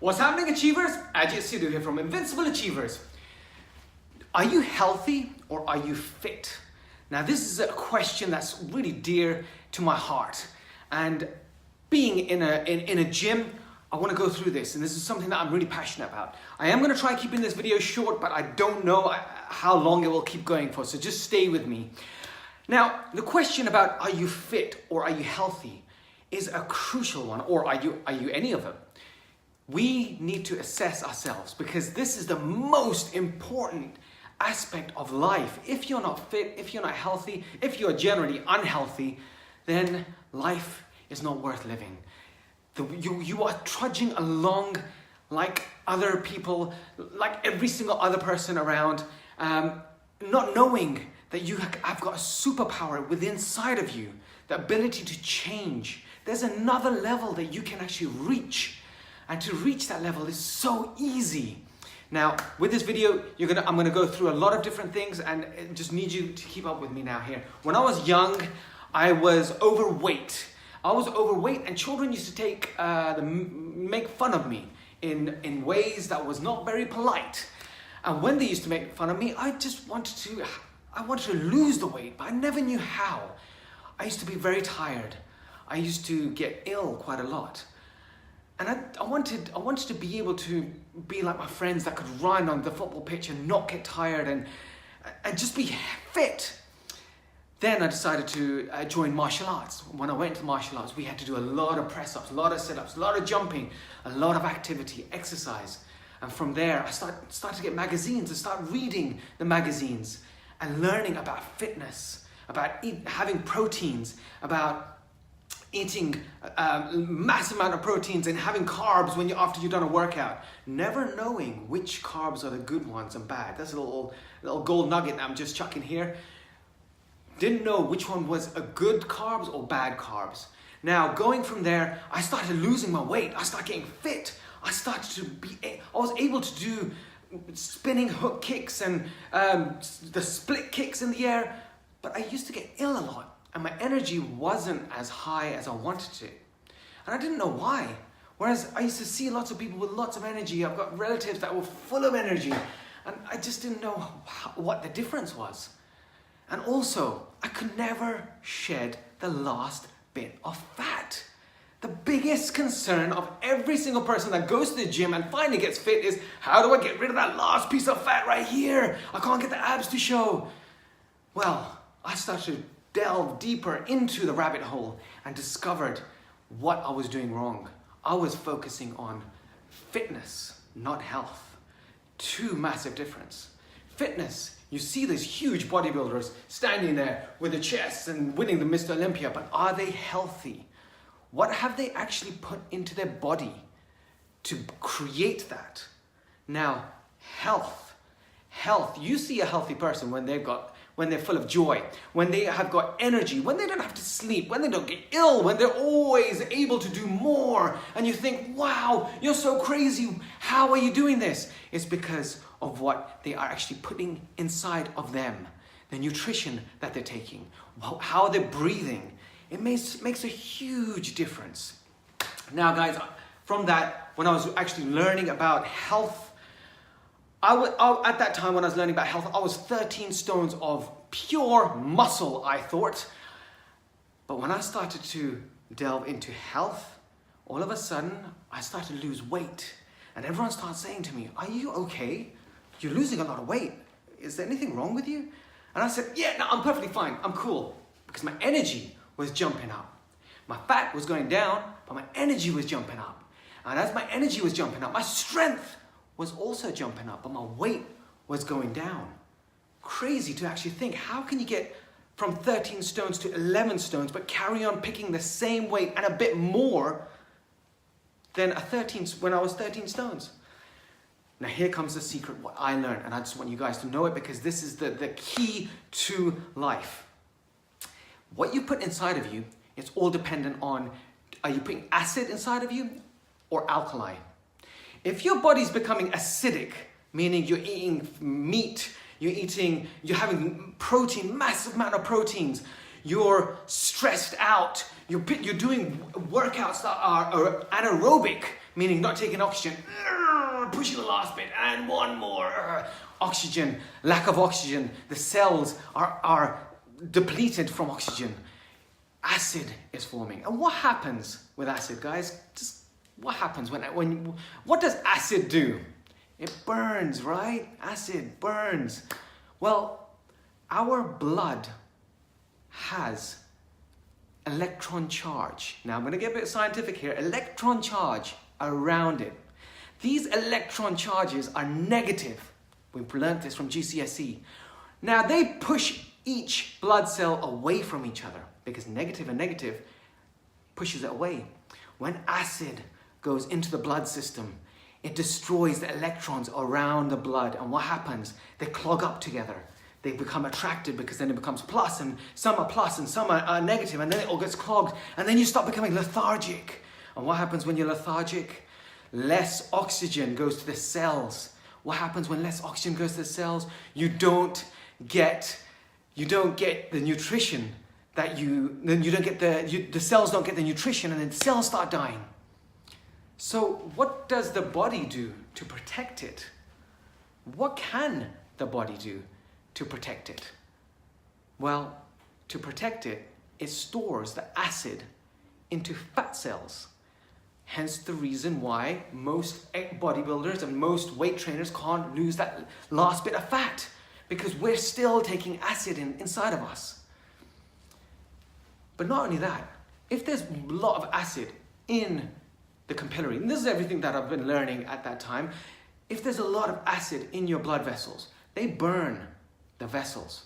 What's happening, Achievers? Ajit Sidhu here from Invincible Achievers. Are you healthy or are you fit? Now, this is a question that's really dear to my heart. And being in a gym, I want to go through this, and this is something that I'm really passionate about. I am going to try keeping this video short, but I don't know how long it will keep going for, so just stay with me. Now, the question about are you fit or are you healthy is a crucial one, or are you any of them? We need to assess ourselves because this is the most important aspect of life. If you're not fit, if you're not healthy, if you're generally unhealthy, then life is not worth living. You are trudging along like other people, like every single other person around, not knowing that you have got a superpower within inside of you, the ability to change. There's another level that you can actually reach. And to reach that level is so easy. Now, with this video, I'm gonna go through a lot of different things and just need you to keep up with me now here. When I was young, I was overweight. And children used to make fun of me in ways that was not very polite. And when they used to make fun of me, I wanted to lose the weight, but I never knew how. I used to be very tired. I used to get ill quite a lot. And I wanted to be able to be like my friends that could run on the football pitch and not get tired and just be fit. Then I decided to join martial arts. When I went to martial arts, we had to do a lot of press-ups, a lot of sit-ups, a lot of jumping, a lot of activity, exercise. And from there, I started to get magazines and start reading the magazines and learning about fitness, about having proteins, about eating a massive amount of proteins and having carbs after you've done a workout. Never knowing which carbs are the good ones and bad. That's a little gold nugget that I'm just chucking here. Didn't know which one was a good carbs or bad carbs. Now, going from there, I started losing my weight. I started getting fit. I was able to do spinning hook kicks and the split kicks in the air, but I used to get ill a lot. And my energy wasn't as high as I wanted to. And I didn't know why. Whereas I used to see lots of people with lots of energy. I've got relatives that were full of energy. And I just didn't know what the difference was. And also, I could never shed the last bit of fat. The biggest concern of every single person that goes to the gym and finally gets fit is, how do I get rid of that last piece of fat right here? I can't get the abs to show. Well, I started to delve deeper into the rabbit hole and discovered what I was doing wrong. I was focusing on fitness, not health. Two massive difference. Fitness, you see these huge bodybuilders standing there with their chests and winning the Mr. Olympia, but are they healthy? What have they actually put into their body to create that? Now, health, you see a healthy person when they're full of joy, when they have got energy, when they don't have to sleep, when they don't get ill, when they're always able to do more. And you think, wow, you're so crazy. How are you doing this? It's because of what they are actually putting inside of them, the nutrition that they're taking, how they're breathing. It makes a huge difference. Now, guys, from that, when I was actually learning about health, at that time when I was learning about health, I was 13 stones of pure muscle, I thought. But when I started to delve into health, all of a sudden, I started to lose weight. And everyone started saying to me, are you okay? You're losing a lot of weight. Is there anything wrong with you? And I said, yeah, no, I'm perfectly fine. I'm cool. Because my energy was jumping up. My fat was going down, but my energy was jumping up. And as my energy was jumping up, my strength was also jumping up, but my weight was going down. Crazy to actually think, how can you get from 13 stones to 11 stones, but carry on picking the same weight and a bit more than when I was 13 stones? Now here comes the secret, what I learned, and I just want you guys to know it because this is the key to life. What you put inside of you, it's all dependent on, are you putting acid inside of you or alkali? If your body's becoming acidic, meaning you're eating meat, you're having protein, massive amount of proteins, you're stressed out, you're doing workouts that are anaerobic, meaning not taking oxygen, pushing the last bit, and one more. Oxygen, lack of oxygen. The cells are depleted from oxygen. Acid is forming. And what happens with acid, guys? Just what happens what does acid do? It burns, right? Acid burns. Well, our blood has electron charge. Now I'm going to get a bit scientific here. Electron charge around it. These electron charges are negative. We've learned this from GCSE. Now they push each blood cell away from each other because negative and negative pushes it away. When acid goes into the blood system, it destroys the electrons around the blood. And what happens? They clog up together. They become attracted because then it becomes plus, and some are plus and some are negative, and then it all gets clogged. And then you start becoming lethargic. And what happens when you're lethargic? Less oxygen goes to the cells. What happens when less oxygen goes to the cells? You don't get the nutrition that the cells don't get the nutrition, and then the cells start dying. So what does the body do to protect it? What can the body do to protect it? Well, to protect it, it stores the acid into fat cells. Hence the reason why most bodybuilders and most weight trainers can't lose that last bit of fat, because we're still taking acid inside of us. But not only that, if there's a lot of acid in the capillary, and this is everything that I've been learning at that time, if there's a lot of acid in your blood vessels, they burn the vessels.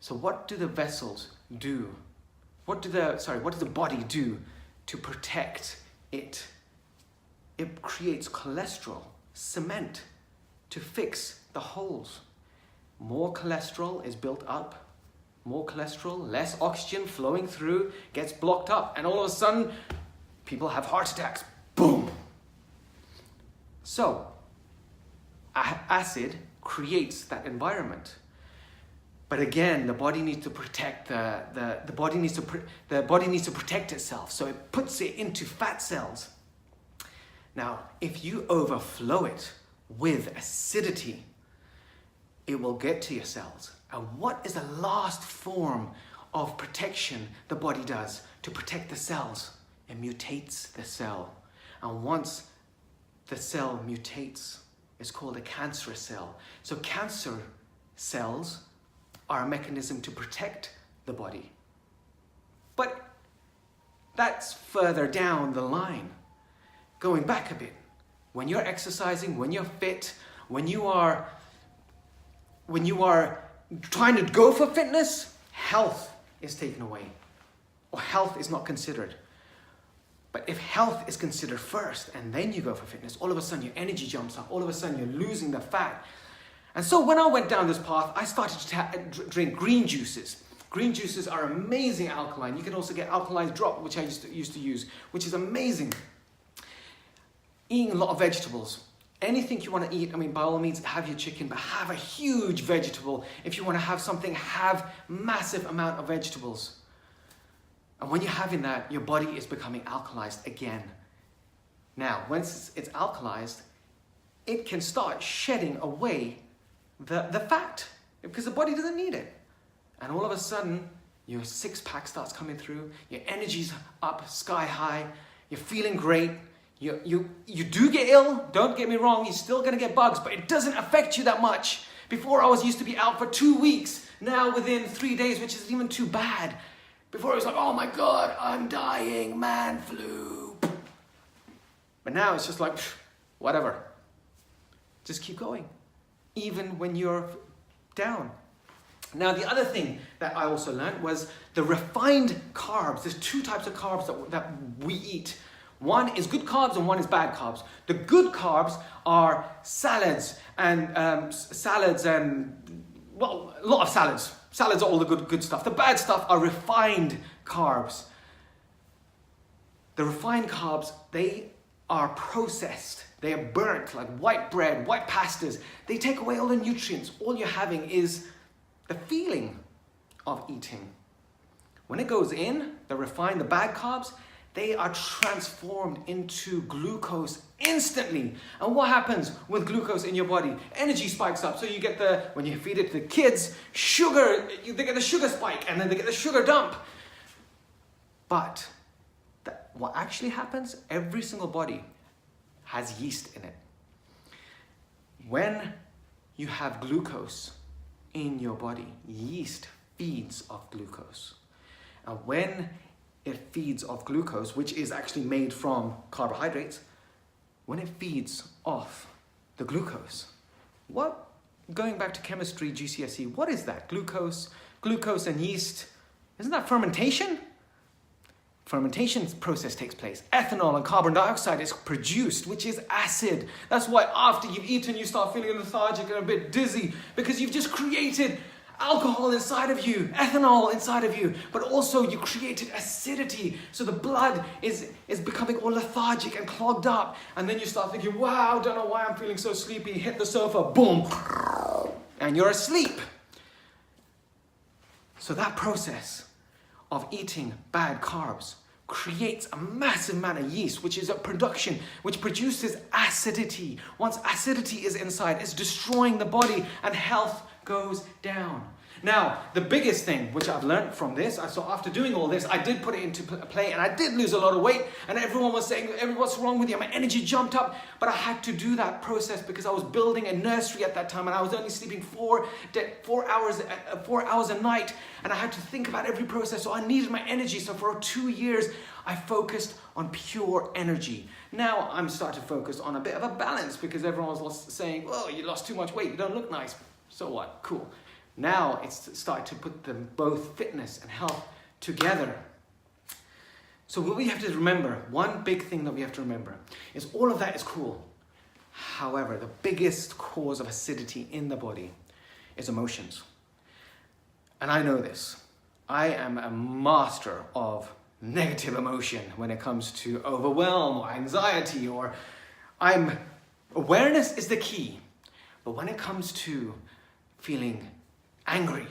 So what do the vessels do? What does the body do to protect it? It creates cholesterol, cement, to fix the holes. More cholesterol is built up. More cholesterol, less oxygen flowing through, gets blocked up, and all of a sudden, people have heart attacks. Boom! So, acid creates that environment. But again, the body needs to protect the body needs to protect itself, so it puts it into fat cells. Now, if you overflow it with acidity, it will get to your cells. And what is the last form of protection the body does to protect the cells? It mutates the cell. And once the cell mutates, it's called a cancerous cell. So cancer cells are a mechanism to protect the body. But that's further down the line. Going back a bit, when you're exercising, when you're fit, when you are trying to go for fitness, health is taken away, or health is not considered. But if health is considered first and then you go for fitness, all of a sudden your energy jumps up, all of a sudden you're losing the fat. And so when I went down this path, I started to drink green juices. Green juices are amazing alkaline. You can also get alkaline drop, which I used to use, which is amazing. Eating a lot of vegetables. Anything you want to eat, by all means, have your chicken, but have a huge vegetable. If you want to have something, have massive amount of vegetables. And when you're having that, your body is becoming alkalized again. Now, once it's alkalized, it can start shedding away the fat because the body doesn't need it. And all of a sudden, your six-pack starts coming through, your energy's up sky high, you're feeling great. You do get ill, don't get me wrong, you're still gonna get bugs, but it doesn't affect you that much. Before I used to be out for 2 weeks, now within 3 days, which isn't even too bad. Before it was like, oh my God, I'm dying, man flu. But now it's just like, whatever. Just keep going, even when you're down. Now, the other thing that I also learned was the refined carbs. There's 2 types of carbs that we eat. One is good carbs and one is bad carbs. The good carbs are salads and a lot of salads. Salads are all the good stuff. The bad stuff are refined carbs. The refined carbs, they are processed. They are burnt like white bread, white pastas. They take away all the nutrients. All you're having is the feeling of eating. When it goes in, the bad carbs, they are transformed into glucose instantly. And what happens with glucose in your body? Energy spikes up. So you get when you feed it to the kids, sugar, they get the sugar spike and then they get the sugar dump. But what actually happens, every single body has yeast in it. When you have glucose in your body, yeast feeds off glucose. And when it feeds off glucose, which is actually made from carbohydrates, when it feeds off the glucose, going back to chemistry, GCSE, what is that? Glucose and yeast, isn't that fermentation? Fermentation process takes place. Ethanol and carbon dioxide is produced, which is acid. That's why after you've eaten, you start feeling lethargic and a bit dizzy, because you've just created alcohol inside of you, ethanol inside of you, but also you created acidity. So the blood is becoming all lethargic and clogged up. And then you start thinking, wow, don't know why I'm feeling so sleepy. Hit the sofa, boom, and you're asleep. So that process of eating bad carbs creates a massive amount of yeast, which is a production, which produces acidity. Once acidity is inside, it's destroying the body and health goes down. Now, the biggest thing which I've learned from this, so after doing all this, I did put it into play and I did lose a lot of weight, and everyone was saying, what's wrong with you? My energy jumped up, but I had to do that process because I was building a nursery at that time and I was only sleeping 4 hours a night, and I had to think about every process, so I needed my energy. So for 2 years, I focused on pure energy. Now I'm starting to focus on a bit of a balance because everyone was saying, oh, you lost too much weight, you don't look nice. So what? Cool. Now it's starting to put them both fitness and health together. So what we have to remember, one big thing that we have to remember is all of that is cool. However, the biggest cause of acidity in the body is emotions. And I know this. I am a master of negative emotion when it comes to overwhelm or anxiety, or awareness is the key. But when it comes to feeling angry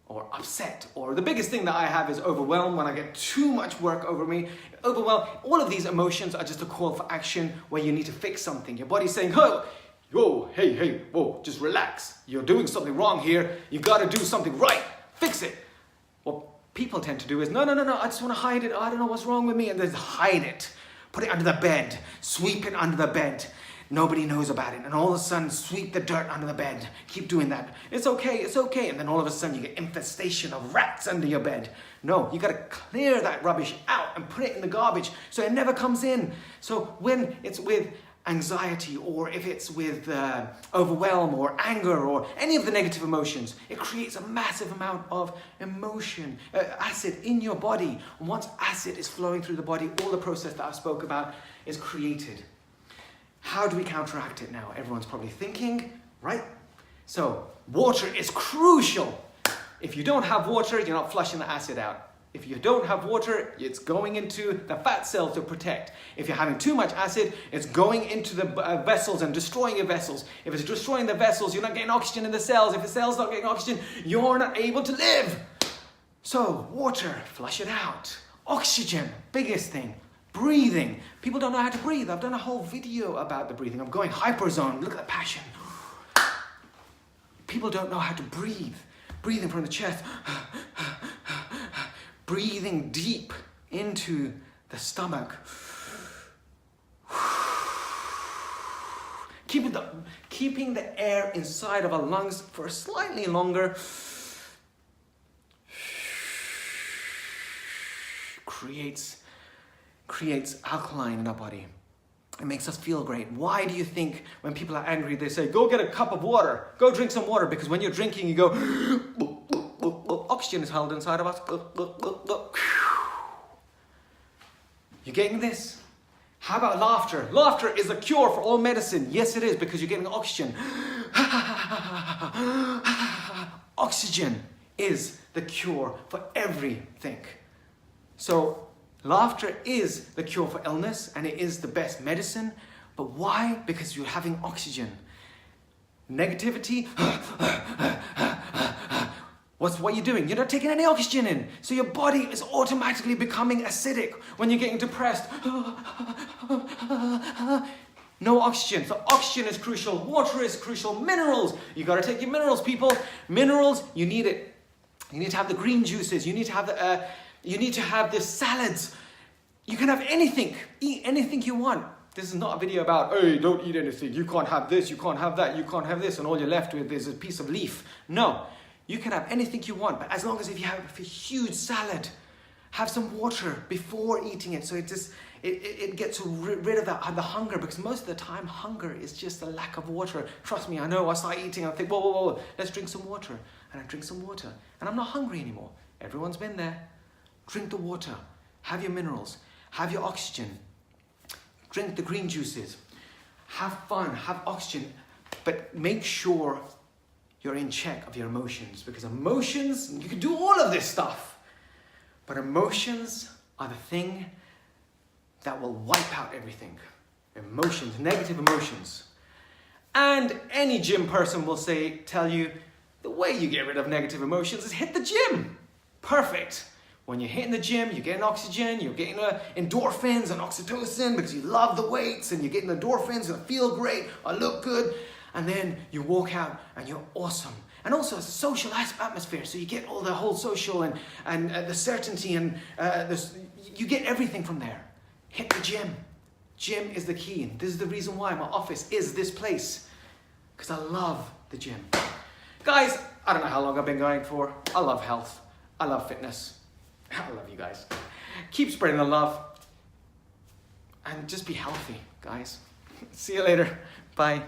or upset, or the biggest thing that I have is overwhelm, when I get too much work over me, overwhelm, all of these emotions are just a call for action where you need to fix something. Your body's saying, hey, whoa, just relax. You're doing something wrong here. You gotta do something right. Fix it. What people tend to do is, no, I just wanna hide it. I don't know what's wrong with me. And then hide it. Put it under the bed. Sweep it under the bed. Nobody knows about it. And all of a sudden, sweep the dirt under the bed. Keep doing that. It's okay. And then all of a sudden, you get infestation of rats under your bed. No, you got to clear that rubbish out and put it in the garbage so it never comes in. So when it's with anxiety, or if it's with overwhelm or anger or any of the negative emotions, it creates a massive amount of emotion, acid in your body. And once acid is flowing through the body, all the process that I spoke about is created. How do we counteract it now? Everyone's probably thinking, right? So water is crucial. If you don't have water, you're not flushing the acid out. If you don't have water, it's going into the fat cells to protect. If you're having too much acid, it's going into the vessels and destroying your vessels. If it's destroying the vessels, you're not getting oxygen in the cells. If the cells not getting oxygen, you're not able to live. So water, flush it out. Oxygen, biggest thing. Breathing. People don't know how to breathe. I've done a whole video about the breathing. I'm going hyperzone. Look at the passion. People don't know how to breathe. Breathing from the chest. Breathing deep into the stomach. Keeping the air inside of our lungs for slightly longer. Creates alkaline in our body. It makes us feel great. Why do you think when people are angry, they say, go get a cup of water, go drink some water? Because when you're drinking, you go, oxygen is held inside of us. You getting this? How about laughter? Laughter is a cure for all medicine. Yes, it is, because you're getting oxygen. Oxygen is the cure for everything. So laughter is the cure for illness, and it is the best medicine. But why? Because you're having oxygen. Negativity. what you're doing? You're not taking any oxygen in. So your body is automatically becoming acidic when you're getting depressed. No oxygen. So oxygen is crucial. Water is crucial. Minerals. You got to take your minerals, people. Minerals, you need it. You need to have the green juices. You need to have the salads. You can have anything. Eat anything you want. This is not a video about, hey, don't eat anything. You can't have this. You can't have that. You can't have this. And all you're left with is a piece of leaf. No. You can have anything you want. But as long as if you have a huge salad, have some water before eating it. So it gets rid of the hunger, because most of the time hunger is just a lack of water. Trust me, I know. I start eating, I think, whoa, let's drink some water. And I drink some water. And I'm not hungry anymore. Everyone's been there. Drink the water. Have your minerals. Have your oxygen. Drink the green juices. Have fun. Have oxygen. But make sure you're in check of your emotions, because emotions, you can do all of this stuff, but emotions are the thing that will wipe out everything. Emotions, negative emotions. And any gym person will tell you, the way you get rid of negative emotions is hit the gym. Perfect. When you're hitting the gym, you're getting oxygen, you're getting endorphins and oxytocin because you love the weights, and you're getting endorphins and feel great, I look good. And then you walk out and you're awesome. And also it's a social atmosphere, so you get all the whole social and the certainty and you get everything from there. Hit the gym. Gym is the key. This is the reason why my office is this place, because I love the gym. Guys, I don't know how long I've been going for. I love health. I love fitness. I love you guys. Keep spreading the love. And just be healthy, guys. See you later. Bye.